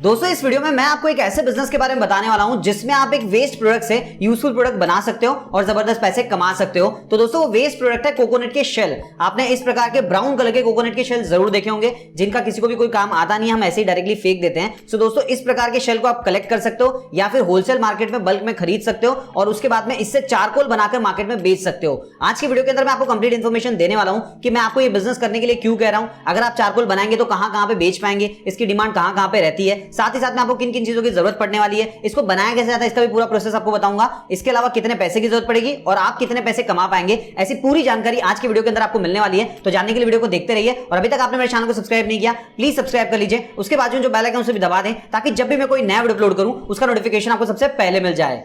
दोस्तों इस वीडियो में मैं आपको एक ऐसे बिजनेस के बारे में बताने वाला हूं जिसमें आप एक वेस्ट प्रोडक्ट से यूजफुल प्रोडक्ट बना सकते हो और जबरदस्त पैसे कमा सकते हो। तो दोस्तों वो वेस्ट प्रोडक्ट है कोकोनट के शेल। आपने इस प्रकार के ब्राउन कलर के कोकोनट के शेल जरूर देखे होंगे जिनका किसी को भी कोई काम आता नहीं है, हम ऐसे ही डायरेक्टली फेंक देते हैं। सो दोस्तों इस प्रकार के शेल को आप कलेक्ट कर सकते हो या फिर होलसेल मार्केट में बल्क में खरीद सकते हो और उसके बाद में इससे चारकोल बनाकर मार्केट में बेच सकते हो। आज की वीडियो के अंदर मैं आपको कंप्लीट इन्फॉर्मेशन देने वाला हूं कि मैं आपको ये बिजनेस करने के लिए क्यों कह रहा हूं। अगर आप चारकोल बनाएंगे तो कहां पे बेच पाएंगे, इसकी डिमांड कहां पे रहती है, साथ ही साथ में आपको किन किन चीजों की जरूरत पड़ने वाली है, इसको बनाया कैसे जाता है, इसका भी पूरा प्रोसेस आपको बताऊंगा। इसके अलावा कितने पैसे की जरूरत पड़ेगी और आप कितने पैसे कमा पाएंगे, ऐसी पूरी जानकारी आज की वीडियो के अंदर आपको मिलने वाली है। तो जानने के लिए वीडियो को देखते रहिए और अभी तक आपने मेरे चैनल को सब्सक्राइब नहीं किया प्लीज सब्सक्राइब कर लीजिए। उसके बाद जो बेल आइकन उसे भी दबा दें ताकि जब भी मैं कोई नया वीडियो अपलोड करूं उसका नोटिफिकेशन आपको सबसे पहले मिल जाए।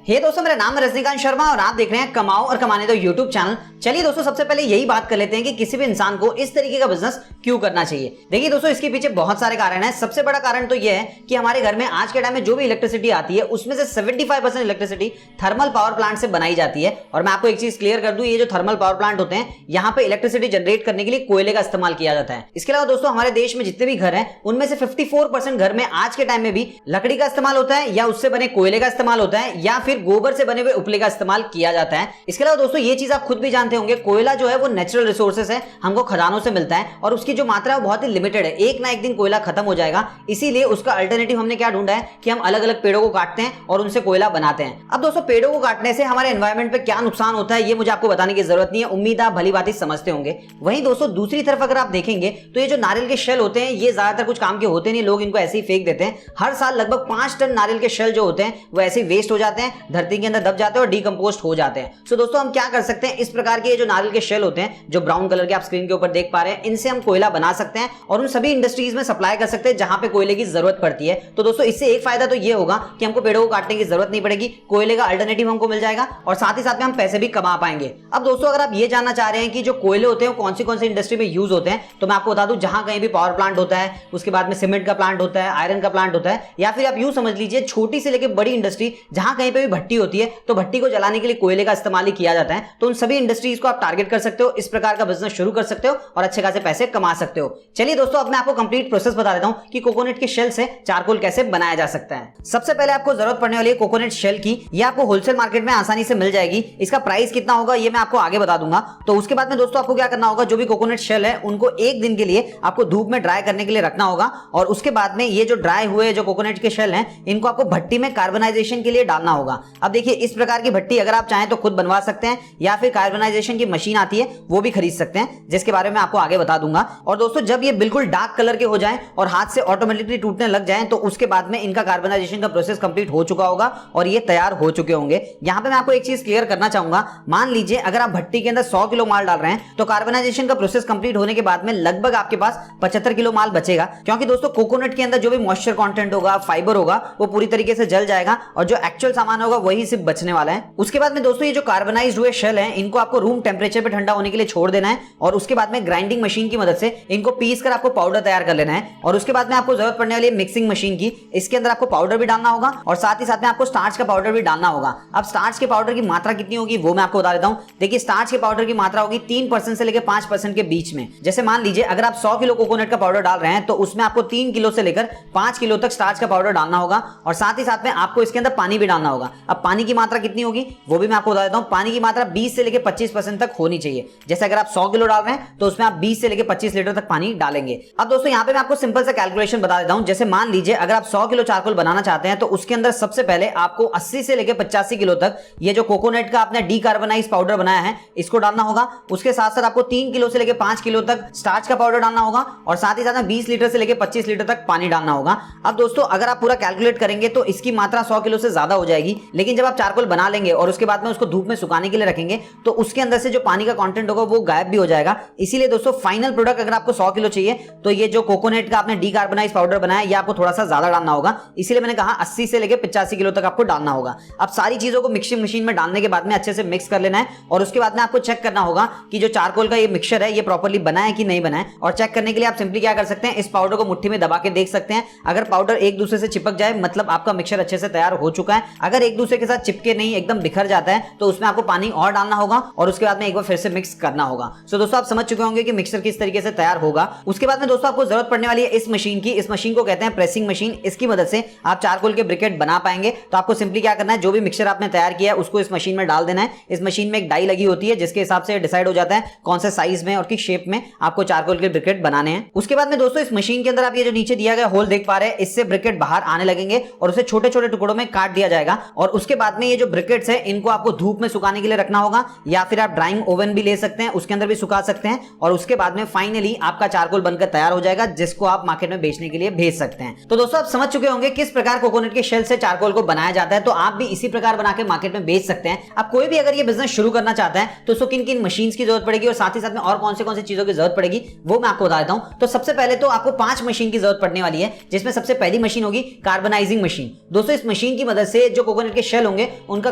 हे दोस्तों, मेरा नाम है रजनीकांत शर्मा और आप देख रहे हैं कमाओ और कमाने दो यूट्यूब चैनल। चलिए दोस्तों सबसे पहले यही बात कर लेते हैं कि किसी भी इंसान को इस तरीके का बिजनेस क्यों करना चाहिए। देखिए दोस्तों इसके पीछे बहुत सारे कारण हैं। सबसे बड़ा कारण तो यह है कि हमारे घर में आज के टाइम में जो भी इलेक्ट्रिसिटी आती है उसमें से 75% इलेक्ट्रिसिटी थर्मल पावर प्लांट से बनाई जाती है। और मैं आपको एक चीज क्लियर कर दूं, ये जो थर्मल पावर प्लांट होते हैं यहाँ पे इलेक्ट्रिसिटी जनरेट करने के लिए कोयले का इस्तेमाल किया जाता है। इसके अलावा दोस्तों हमारे देश में जितने भी घर हैं उनमें से 54% घर में आज के टाइम में भी लकड़ी का इस्तेमाल होता है या उससे बने कोयले का इस्तेमाल होता है या फिर गोबर से बने हुए उपले का इस्तेमाल किया जाता है। इसके अलावा दोस्तों ये चीज आप खुद भी जानते होंगे, कोयला जो है वो नेचुरल रिसोर्सेस है, हमको खदानों से मिलता है और उसकी जो मात्रा है बहुत ही लिमिटेड है। एक ना एक दिन कोयला खत्म हो जाएगा, इसीलिए उसका अल्टरनेटिव हमने क्या ढूंढा है कि हम अलग अलग पेड़ों को काटते हैं और उनसे कोयला बनाते हैं। अब दोस्तों पेड़ों को काटने से हमारे एनवायरमेंट पे क्या नुकसान होता है ये मुझे आपको बताने की जरूरत नहीं है, उम्मीद आप भली बात ही समझते होंगे। वहीं दोस्तों दूसरी तरफ अगर आप देखेंगे तो ये जो नारियल के शेल होते हैं ये ज्यादातर कुछ काम के होते नहीं, लोग इनको ऐसे ही फेंक देते हैं। हर साल लगभग 5 टन नारियल के शेल जो होते हैं वो ऐसे ही वेस्ट हो जाते हैं, धरती के अंदर दब जाते हैं और डीकंपोस्ट हो जाते हैं। सो दोस्तों हम क्या कर सकते हैं, इस प्रकार के जो नारियल के शेल होते हैं जो ब्राउन कलर के आप स्क्रीन के ऊपर देख पा रहे हैं, इनसे हम कोयला बना सकते हैं और उन सभी इंडस्ट्रीज में सप्लाई कर सकते हैं जहां पे कोयले की जरूरत पड़ती है। तो दोस्तों इससे एक फायदा तो ये होगा कि हमको पेड़ों को काटने की जरूरत नहीं पड़ेगी, कोयले का अल्टरनेटिव हमको मिल जाएगा और साथ ही साथ में हम पैसे भी कमा पाएंगे। अब दोस्तों अगर आप ये जानना चाह रहे हैं कि जो कोयले होते हैं वो कौन सी इंडस्ट्री में यूज होते हैं तो मैं आपको बता दूं, जहां कहीं भी पावर प्लांट होता है, उसके बाद में सीमेंट का प्लांट होता है, आयरन का प्लांट होता है, या फिर आप यूं समझ लीजिए छोटी से लेकर बड़ी इंडस्ट्री जहां कहीं पे भी भट्टी होती है तो भट्टी को जलाने के लिए कोयले का इस्तेमाल ही किया जाता है। तो उन सभी इंडस्ट्रीज को आप टारगेट कर सकते हो, इस प्रकार का बिजनेस शुरू कर सकते हो और अच्छे खासे पैसे कमा सकते हो। चलिए दोस्तों अब मैं आपको कंप्लीट प्रोसेस बता देता हूं कि कोकोनट के शेल से चारकोल कैसे बनाया जा सकता है। सबसे पहले आपको जरूरत पड़ने वाली है कोकोनट शेल की। ये आपको होलसेल मार्केट में आसानी से मिल जाएगी। इसका प्राइस कितना होगा ये मैं आपको आगे बता दूंगा। तो उसके बाद में दोस्तों आपको क्या करना होगा, जो भी कोकोनट शेल है उनको एक दिन के लिए आपको धूप में ड्राई करने के लिए रखना होगा और उसके बाद में ये जो ड्राई हुए जो कोकोनट के शेल हैं इनको आपको भट्टी में कार्बनाइजेशन के लिए डालना होगा। अब देखिए इस प्रकार की भट्टी अगर आप चाहें तो खुद बनवा सकते हैं या फिर कार्बनाइजेशन की मशीन आती है वो भी खरीद सकते हैं, जिसके बारे में आपको आगे बता दूंगा। और दोस्तों जब ये बिल्कुल डार्क कलर के हो जाएं और हाथ से ऑटोमेटिकली टूटने लग जाएं तो उसके बाद में इनका कार्बनाइजेशन का प्रोसेस कंप्लीट हो चुका होगा और ये तैयार हो चुके होंगे। यहां पे मैं आपको एक चीज क्लियर करना चाहूंगा, मान लीजिए अगर आप भट्टी के अंदर 100 किलो माल डाल रहे हैं तो कार्बनाइजेशन का प्रोसेस कंप्लीट होने के बाद में लगभग आपके पास 75 किलो माल बचेगा, क्योंकि दोस्तों कोकोनट के अंदर जो भी मॉइस्चर कंटेंट होगा, फाइबर होगा, वो पूरी तरीके से जल जाएगा और जो एक्चुअल सामान होगा वही सिर्फ बचने वाला है। उसके बाद में दोस्तों ये जो कार्बनाइज्ड हुए शेल हैं इनको आपको रूम टेम्परेचर पे ठंडा होने के लिए छोड़ देना है और उसके बाद में ग्राइंडिंग मशीन की मदद से इनको पीस कर आपको पाउडर तैयार कर लेना है। और उसके बाद में आपको जरूरत पड़ने वाली है मिक्सिंग मशीन की। इसके अंदर आपको पाउडर भी डालना होगा और साथ ही साथ में आपको स्टार्च का पाउडर भी डालना होगा। अब स्टार्च के पाउडर की मात्रा कितनी होगी वो मैं आपको बता देता हूं। देखिए स्टार्च के पाउडर की मात्रा होगी 3% से लेकर 5% के बीच में। जैसे मान लीजिए अगर आप 100 किलो कोकोनट का पाउडर डाल रहे हैं तो उसमें आपको 3 किलो से लेकर 5 किलो तक स्टार्च का पाउडर डालना होगा और साथ ही साथ में आपको इसके अंदर पानी भी डालना होगा। अब पानी की मात्रा कितनी होगी वो भी मैं आपको बता देता हूं। पानी की मात्रा 20 से लेकर 25% तक होनी चाहिए। जैसे अगर आप 100 किलो डाल रहे हैं तो उसमें आप 20 से लेकर 25 लीटर तक पानी डालेंगे। अब दोस्तों यहाँ पे मैं आपको सिंपल सा कैलकुलेशन बता देता हूं। जैसे मान लीजिए अगर आप 100 किलो चारकोल बनाना चाहते हैं तो उसके अंदर सबसे पहले आपको 80 से लेकर 85 किलो तक ये जो कोकोनट का आपने डीकार्बोनाइज पाउडर बनाया है इसको डालना होगा। उसके साथ साथ आपको 3 किलो से लेकर 5 किलो तक स्टार्च का पाउडर डालना होगा और साथ ही साथ में 20 लीटर से लेकर 25 लीटर तक पानी डालना होगा। अब दोस्तों अगर आप पूरा कैलकुलेट करेंगे तो इसकी मात्रा 100 किलो से ज्यादा हो जाएगी, लेकिन जब आप चारकोल बना लेंगे और उसके बाद में उसको धूप में सुखाने के लिए रखेंगे तो उसके अंदर से जो पानी का कंटेंट होगा वो गायब भी हो जाएगा। इसीलिए दोस्तों फाइनल प्रोडक्ट अगर आपको 100 किलो चाहिए तो ये जो कोकोनट का आपने डीकार्बोनाइज पाउडर बनाया ये आपको थोड़ा सा ज्यादा डालना होगा। इसीलिए मैंने कहा 80 से लेकर 85 किलो तक आपको डालना होगा। अब सारी चीजों को मिक्सिंग मशीन में डालने के बाद में अच्छे से मिक्स कर लेना है और उसके बाद में आपको चेक करना होगा कि जो चारकोल का ये मिक्सचर है ये प्रॉपर्ली बना है कि नहीं बना है। और चेक करने के लिए आप सिंपली क्या कर सकते हैं, इस पाउडर को मुट्ठी में दबा के देख सकते हैं। अगर पाउडर एक दूसरे से चिपक जाए मतलब आपका मिक्सचर अच्छे से तैयार हो चुका है। अगर एक दूसरे के साथ चिपके नहीं एकदम बिखर जाता है तो उसमें आपको पानी और डालना होगा और उसके बाद में एक बार फिर से मिक्स करना होगा। सो दोस्तों आप समझ चुके होंगे कि मिक्सर किस तरीके से तैयार होगा। उसके बाद में दोस्तों आपको जरूरत पड़ने वाली है इस मशीन की। इस मशीन को कहते हैं प्रेसिंग मशीन। इसकी मदद से आप चारकोल के ब्रिकेट बना पाएंगे। तो आपको सिंपली क्या करना है, जो भी मिक्सचर आपने तैयार किया है उसको इस मशीन में डाल देना है। इस मशीन में एक डाई लगी होती है जिसके हिसाब से डिसाइड हो जाता है कौन से साइज में और किस शेप में आपको चारकोल के ब्रिकेट बनाने हैं। उसके बाद में दोस्तों इस मशीन के अंदर आप ये जो नीचे दिया गया होल देख पा रहे हैं, इससे ब्रिकेट बाहर आने लगेंगे और उसे छोटे छोटे टुकड़ों में काट दिया जाएगा। और उसके बाद में ये जो ब्रिकेट्स है इनको आपको धूप में सुखाने के लिए रखना होगा, या फिर आप ड्राइंग ओवन भी ले सकते हैं, उसके अंदर भी सुखा सकते हैं। और उसके बाद में फाइनली आपका चारकोल बनकर तैयार हो जाएगा, जिसको आप मार्केट में बेचने के लिए भेज सकते हैं। तो दोस्तों आप समझ चुके होंगे किस प्रकार कोकोनट के शेल से चारकोल को बनाया जाता है। तो आप भी इसी प्रकार बना के मार्केट में बेच सकते हैं। आप कोई भी अगर ये बिजनेस शुरू करना चाहता है तो उसको किन किन मशीन्स की जरूरत पड़ेगी और साथ ही साथ में और कौन से चीजों की जरूरत पड़ेगी वो मैं आपको बता देता हूं। तो सबसे पहले तो आपको 5 मशीन की जरूरत पड़ने वाली है, जिसमें सबसे पहली मशीन होगी कार्बनाइजिंग मशीन। दोस्तों इस मशीन की मदद से जो कोकोनट के शेल होंगे उनका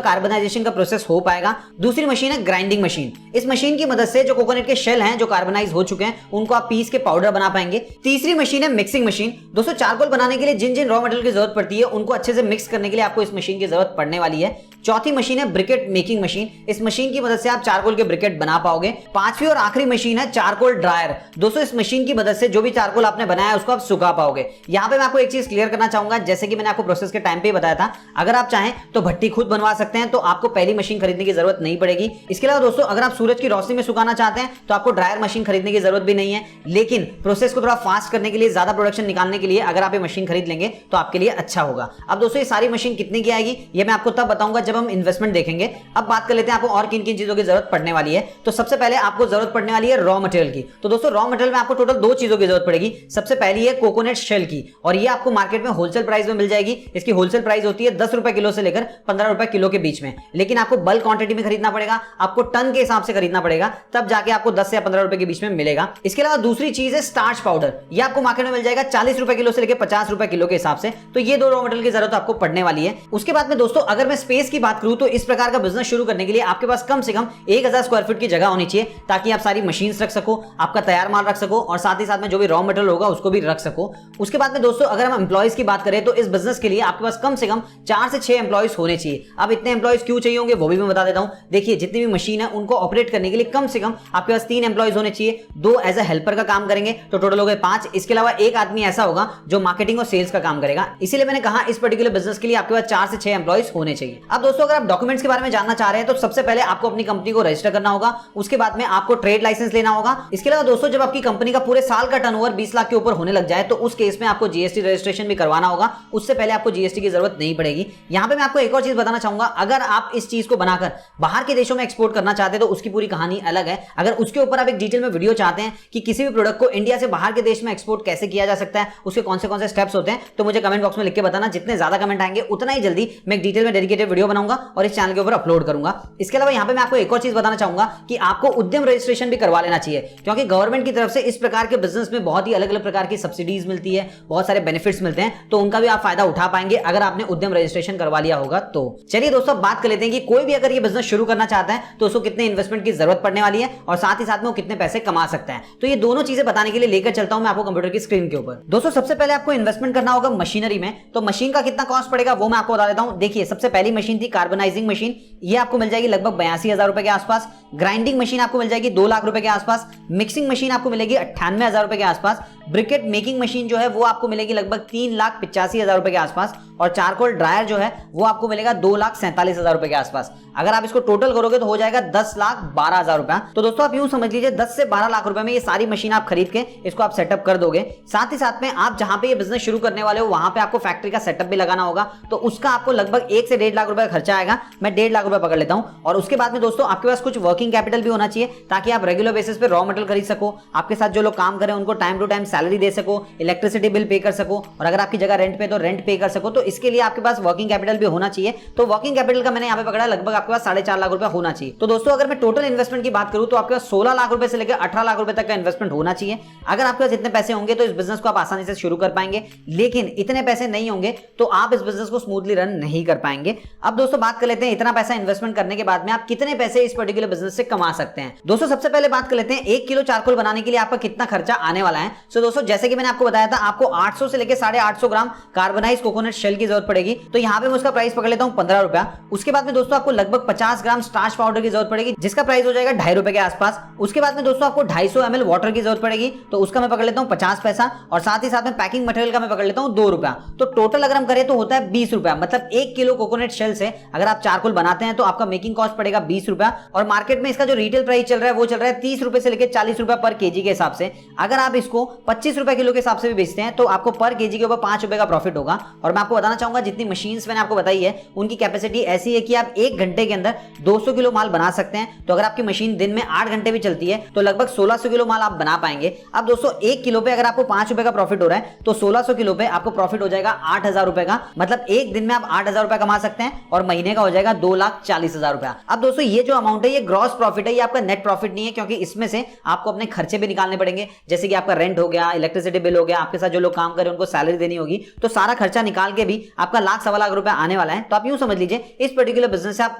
कार्बनाइजेशन का प्रोसेस हो पाएगा। दूसरी मशीन है ग्राइंडिंग मशीन। इस मशीन की मदद से जो कोकोनट के शेल हैं जो कार्बनाइज हो चुके हैं उनको आप पीस के पाउडर बना पाएंगे। तीसरी मशीन है मिक्सिंग मशीन। दोस्तों चारकोल बनाने के लिए जिन जिन रॉ मटेरियल की जरूरत पड़ती है उनको अच्छे से मिक्स करने के लिए आपको इस मशीन की जरूरत पड़ने वाली है। चौथी मशीन है ब्रिकेट मेकिंग मशीन। इस मशीन की मदद से आप चारकोल के ब्रिकेट बना पाओगे। पांचवी और आखिरी मशीन है चारकोल ड्रायर। दोस्तों इस मशीन की मदद से जो भी चारकोल आपने बनाया है उसको आप सुखा पाओगे। यहां पे मैं आपको एक चीज क्लियर करना चाहूंगा, जैसे कि मैंने आपको प्रोसेस के टाइम पे बताया था, अगर आप चाहें तो भट्टी खुद बनवा सकते हैं, तो आपको पहली मशीन खरीदने की जरूरत नहीं पड़ेगी। इसके अलावा दोस्तों अगर आप सूरज की रोशनी में सुखाना चाहते हैं तो आपको ड्रायर मशीन खरीदने की जरूरत भी नहीं है। लेकिन प्रोसेस को थोड़ा फास्ट करने के लिए, ज्यादा प्रोडक्शन निकालने के लिए अगर आप ये मशीन खरीद लेंगे तो आपके लिए अच्छा होगा। अब दोस्तों ये सारी मशीन कितने की आएगी ये मैं आपको तब बताऊंगा जब हम इन्वेस्टमेंट देखेंगे। अब बात कर लेते हैं आपको और किन किन चीजों की जरूरत पड़ने वाली है। तो सबसे पहले आपको जरूरत पड़ने वाली है रॉ मटेरियल की। तो दोस्तों रॉ मटेरियल में आपको टोटल 2 चीजों की जरूरत पड़ेगी। सबसे पहली है कोकोनट शेल की, और ये आपको मार्केट में होलसेल प्राइस में मिल जाएगी। इसकी होलसेल प्राइस होती है 10 रुपए किलो से लेकर 15 रुपए किलो के बीच में। लेकिन आपको बल्क क्वांटिटी में खरीदना पड़ेगा, आपको टन के हिसाब से खरीदना पड़ेगा, तब जाके आपको 10 या 15 रुपए के बीच में मिलेगा। इसके अलावा दूसरी चीज है स्टार्च पाउडर। ये आपको मार्केट में मिल जाएगा 40 रुपए किलो से लेकर 50 रुपए किलो के हिसाब से। तो ये 2 रॉ मटेरियल की जरूरत आपको पड़ने वाली है। उसके बाद में दोस्तों अगर मैं स्पेस की बात करूं तो इस प्रकार का बिजनेस शुरू करने के लिए आपके पास कम से कम 1000 स्क्वायर फीट की जगह होनी चाहिए, ताकि आप सारी मशीन्स रख सको, आपका तैयार माल रख सको और साथ ही साथ में जो भी रॉ मटेरियल होगा उसको भी रख सको। उसके बाद में दोस्तों अगर हम एम्प्लॉइज की बात करें तो इस बिजनेस के लिए आपके पास कम से कम 4 से 6 एम्प्लॉइज होने चाहिए। अब इतने एम्प्लॉइज क्यों चाहिए होंगे वो भी मैं बता देता हूं। देखिए जितनी भी मशीन है उनको ऑपरेट करने के लिए कम से कम आपके पास 3 एम्प्लॉइज होने चाहिए। 2 एज ए हेल्पर का काम करेंगे तो टोटल हो गए 5। इसके अलावा एक आदमी ऐसा होगा जो मार्केटिंग और सेल्स का काम करेगा। इसीलिए मैंने कहा इस पर्टिकुलर बिजनेस के लिए आपके पास 4 से 6 एम्प्लॉइज होने चाहिए। अब दोस्तों अगर आप डॉक्यूमेंट्स के बारे में जानना चाह रहे हैं तो सबसे पहले आपको अपनी कंपनी को रजिस्टर करना होगा। उसके बाद में आपको ट्रेड लाइसेंस लेना होगा। इसके अलावा दोस्तों जब आपकी कंपनी का पूरे साल का टर्नओवर 20 लाख के ऊपर होने लग जाए तो उस केस में आपको जीएसटी रजिस्ट्रेशन भी करवाना होगा। उससे पहले आपको जीएसटी की जरूरत नहीं पड़ेगी। यहां पे मैं आपको एक और चीज बताना चाहूंगा, अगर आप इस चीज को बनाकर बाहर के देशों में एक्सपोर्ट करना चाहते हैं तो उसकी पूरी कहानी अलग है। अगर उसके ऊपर आप एक डिटेल में वीडियो चाहते हैं कि किसी भी प्रोडक्ट को इंडिया से बाहर के देश में एक्सपोर्ट कैसे किया जा सकता है, उसके कौन से स्टेप्स होते हैं, तो मुझे कमेंट बॉक्स में लिख के बताना। जितने ज्यादा कमेंट आएंगे उतना ही जल्दी मैं एक डिटेल में डेडिकेटेड वीडियो बनाऊंगा और इस चैनल के ऊपर अपलोड करूंगा। इसके अलावा यहां पे मैं आपको एक और चीज बताना चाहूंगा कि आपको उद्यम रजिस्ट्रेशन भी करवा लेना चाहिए, क्योंकि गवर्नमेंट की तरफ से इस प्रकार के बिजनेस में बहुत ही अलग अलग प्रकार की सब्सिडीज मिलती है, बहुत सारे बेनिफिट्स मिलते हैं, तो उनका भी आप फायदा उठा पाएंगे अगर आपने उद्यम रजिस्ट्रेशन करवा लिया होगा। तो चलिए दोस्तों बात कर लेते हैं कि कोई भी अगर ये बिजनेस शुरू करना चाहता है तो उसको कितने इन्वेस्टमेंट की जरूरत पड़ने वाली है और साथ ही साथ में वो कितने पैसे कमा सकता है। तो ये दोनों चीजें बताने के लिए लेकर चलता हूं मैं आपको कंप्यूटर की स्क्रीन के ऊपर। दोस्तों सबसे पहले आपको इन्वेस्टमेंट करना होगा मशीनरी में। तो मशीन का कितना कॉस्ट पड़ेगा वो मैं आपको बता देता हूं। देखिए सबसे पहली मशीन थी कार्बनाइजिंग मशीन, ये आपको मिल जाएगी लगभग 82,000 रुपए के आसपास। ग्राइंडिंग मशीन आपको मिल जाएगी 2 लाख रुपए के आसपास। मिक्सिंग मशीन आपको मिलेगी 98,000 रुपए के आसपास। ब्रिकेट मेकिंग मशीन जो है वो आपको मिलेगी लगभग 3,85,000 रुपए के आसपास। और चारकोल ड्रायर जो है वो आपको मिलेगा 2,47,000 रुपए के आसपास। अगर आप इसको टोटल करोगे तो हो जाएगा 10,12,000 रुपया। तो दोस्तों आप यूं समझ लीजिए 10 से 12 लाख रुपए में ये सारी मशीन आप खरीद के इसको आप सेटअप कर दोगे। साथ ही साथ में आप जहां पे ये बिजनेस शुरू करने वाले हो वहां पे आपको फैक्ट्री का सेटअप भी लगाना होगा, तो उसका आपको लगभग 1 से 1.5 लाख रुपए खर्चा आएगा। मैं 1.5 लाख रुपए पकड़ लेता हूं। और उसके बाद में दोस्तों आपके पास कुछ वर्किंग कैपिटल भी होना चाहिए, ताकि आप रेगुलर बेसिस पे रॉ मटेरियल खरीद सको, आपके साथ जो लोग काम कर रहे हैं उनको टाइम टू टाइम सैलरी दे सको, इलेक्ट्रिसिटी बिल पे कर सको, और अगर आपकी जगह रेंट पे तो रेंट पे कर सको। तो इसके लिए आपके पास वर्किंग कैपिटल भी होना चाहिए। तो वर्किंग कैपिटल का मैंने यहाँ पे पकड़ा लगभग आपके पास 4.5 लाख रुपए होना चाहिए। तो दोस्तों अगर मैं टोटल इन्वेस्टमेंट की बात करूं तो आपके पास 16 लाख रुपए से लेकर 18 लाख रुपए तक का इन्वेस्टमेंट होना चाहिए। अगर आपके पास इतने पैसे होंगे तो इस बिजनेस को आप आसानी से शुरू कर पाएंगे, लेकिन इतने पैसे नहीं होंगे तो आप इस बिजनेस को स्मूथली रन नहीं कर पाएंगे। अब दोस्तों बात कर लेते हैं इतना पैसा इन्वेस्टमेंट करने के बाद में आप कितने पैसे इस पर्टिकुलर बिजनेस से कमा सकते हैं। दोस्तों सबसे पहले बात कर लेते हैं 1 किलो चारकोल बनाने के लिए आपका कितना खर्चा आने वाला है। सो दोस्तों जैसे कि मैंने आपको बताया था, आपको 800 से लेकर 850 ग्राम कार्बनाइज कोकोनट शेल तेल की जरूरत पड़ेगी, तो यहाँ पे मैं उसका प्राइस पकड़ लेता हूँ 15 रुपया। उसके बाद में दोस्तों आपको लगभग 50 ग्राम स्टार्च पाउडर की जरूरत पड़ेगी, जिसका प्राइस हो जाएगा 2.5 रुपए के आसपास। उसके बाद में दोस्तों आपको 250 ml वाटर की जरूरत पड़ेगी, तो उसका मैं पकड़ लेता हूँ 50 पैसा, और साथ ही साथ में पैकिंग मटेरियल का मैं पकड़ लेता हूँ 2 रुपया। तो टोटल अगर हम करें तो होता है 20 रुपया। मतलब 1 किलो कोकोनट शेल से अगर आप चारकोल बनाते हैं तो आपका मेकिंग कॉस्ट पड़ेगा 20 रुपया, और मार्केट में इसका जो रिटेल प्राइस चल रहा है वो चल रहा है 30 रुपए से लेकर 40 रुपया पर केजी के हिसाब से। अगर आप इसको 25 रुपए किलो के हिसाब से भी बेचते हैं तो आपको पर केजी के ऊपर 5 रुपए का प्रॉफिट होगा। और मैं आपको बताना चाहूंगा जितनी मशीन्स मैंने आपको बताई है उनकी कैपेसिटी ऐसी है कि आप 1 घंटे के अंदर 200 किलो माल बना सकते हैं। तो अगर आपकी मशीन दिन में 8 घंटे भी चलती है तो लगभग 1600 किलो माल आप बना पाएंगे। अब दोस्तों 1 किलो पे अगर आपको 5 रुपए का प्रॉफिट हो रहा है तो 1600 किलो पे आपको प्रॉफिट हो जाएगा 8000 रुपए का। मतलब एक दिन में आप 8000 रुपए कमा सकते हैं और महीने का हो जाएगा 2,40,000 रुपया। अब दोस्तों ये जो अमाउंट है ये ग्रॉस प्रॉफिट है, ये आपका नेट प्रॉफिट नहीं है, क्योंकि इसमें से आपको अपने खर्चे भी निकालने पड़ेंगे, जैसे कि आपका रेंट हो गया, इलेक्ट्रिसिटी बिल हो गया, आपके साथ जो लोग काम कर रहे हैं उनको सैलरी देनी होगी, तो सारा खर्चा निकाल के भी आपका 1,00,000 सवा लाख रुपए आने वाला है। तो आप यूं समझ लीजिए इस पर्टिकुलर बिजनेस से आप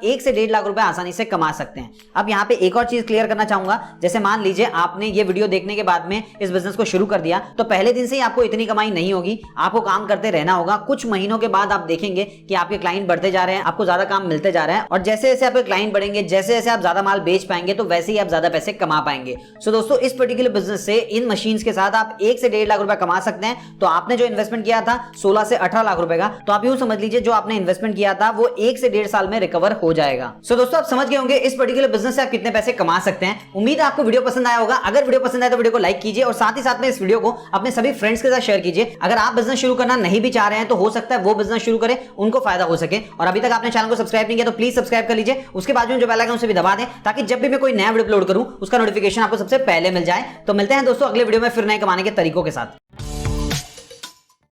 1 से 1.5 लाख रुपए आसानी से कमा सकते हैं। अब यहाँ पे एक और चीज क्लियर करना चाहूंगा, जैसे मान लीजिए आपने ये वीडियो देखने के बाद में इस बिजनेस को शुरू कर दिया तो पहले दिन से ही आपको इतनी कमाई नहीं होगी, आपको काम करते रहना होगा। कुछ महीनों के बाद आप देखेंगे कि आपके क्लाइंट बढ़ते जा रहे हैं, आपको ज्यादा काम मिलते जा रहे हैं, और जैसे जैसे आपके क्लाइंट बढ़ेंगे, जैसे जैसे आप ज्यादा माल बेच पाएंगे तो वैसे ही आप ज्यादा पैसे कमा पाएंगे। सो दोस्तों इस पर्टिकुलर बिजनेस से इन मशीन्स के साथ आप 1 से 1.5 लाख रुपए कमा सकते हैं। तो आपने जो इन्वेस्टमेंट किया था 16 से 18 लाख रुपए का, तो आप यूं समझ लीजिए जो आपने इन्वेस्टमेंट किया था वो 1 से 1.5 साल में रिकवर हो जाएगा। सो दोस्तों आप समझ गए होंगे इस पर्टिकुलर बिजनेस से आप कितने पैसे कमा सकते हैं। उम्मीद है आपको वीडियो पसंद आया होगा। अगर वीडियो पसंद आए तो वीडियो को लाइक कीजिए और साथ ही साथ में इस वीडियो को अपने सभी फ्रेंड्स के साथ शेयर कीजिए। अगर आप बिजनेस शुरू करना नहीं भी चाह रहे हैं तो हो सकता है वो बिजनेस शुरू करें, उनको फायदा हो सके। और अभी तक आपने चैनल को सब्सक्राइब नहीं किया तो प्लीज सब्सक्राइब कर लीजिए, उसके बाद जो बेल आइकन उसे भी दबा दें ताकि जब भी मैं कोई नया वीडियो अपलोड करूं उसका नोटिफिकेशन आपको सबसे पहले मिल जाए। तो मिलते हैं दोस्तों अगले वीडियो में फिर नए कमाने के तरीकों के साथ।